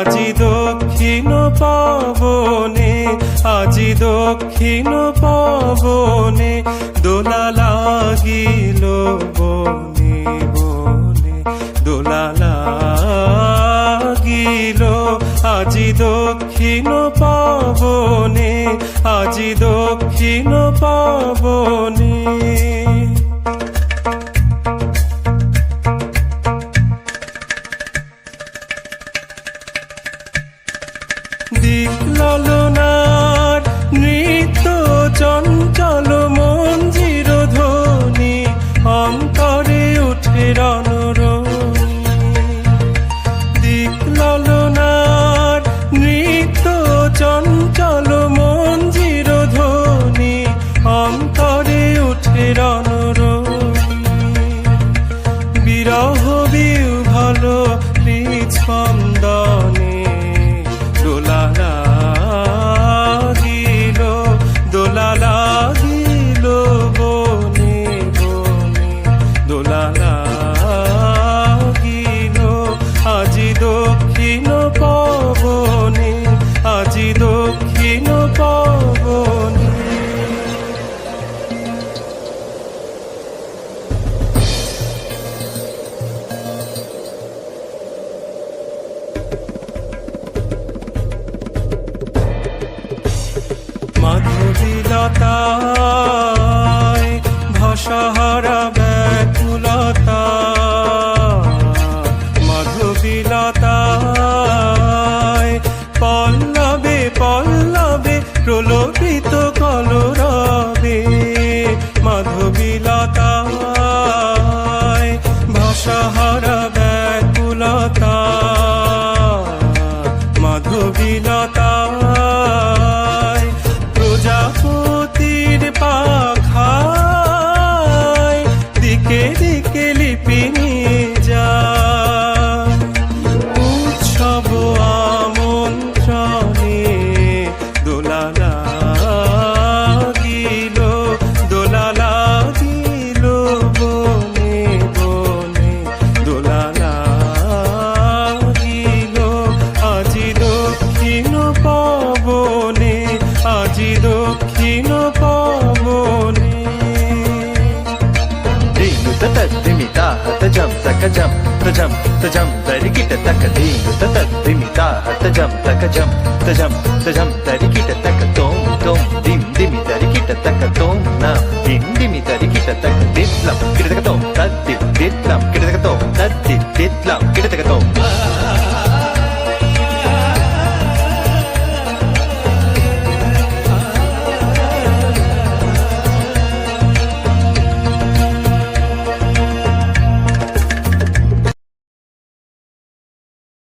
আজি দক্ষিণ পবনে, আজি দক্ষিণ পবনে দোলা লাগিল বনে বনে, দোলা লাগিল আজি দক্ষিণ পবনে, আজি দক্ষিণ পবনে। দিক ললনার নৃত্য চঞ্চল মঞ্জির ধ্বনি, অন্তরে উঠে রণরণি। দিক ললনার নৃত্য চঞ্চল মঞ্জির ধ্বনি, অন্তরে উঠে রণরণি। বিরহ বিহ্বল হৃৎস্পন্দনে দোলা লাগিল, দোলা লাগিল বনে বনে, দোলা লাগিল আজি দক্ষিণ পবনে, আজি দক্ষিণ পবনে। মাধবীলতায় ভাষাহারা ব্যাকুলতা, মাধবীলতায় পল্লবে পল্লবে প্রলোভিত কলরবে, মাধবীলতায় ভাষাহারা ব্যাকুলতা, মাধবীলতায় প্রজাপতির পাখায় দিকে দিকে লিপি নিয়ে যায়। উৎসব আমন্ত্রণে দোলা লাগিল, দোলা লাগিল বনে বনে, দোলা লাগিল আজি দক্ষিণ পবনে, আজি দক্ষিণ পবনে। దీను తద్దిమిత హతజం తకజం తజం తజం తరికిట తక, దీను తద్దిమిత హతజం తకజం తజం తజం తరికిట తక, తోం తోం దిమ్ దిమి తరికిట తక, తోం నా దిమ్ దిమి తరికిట తక, దిమ్ లం కిట తక తోం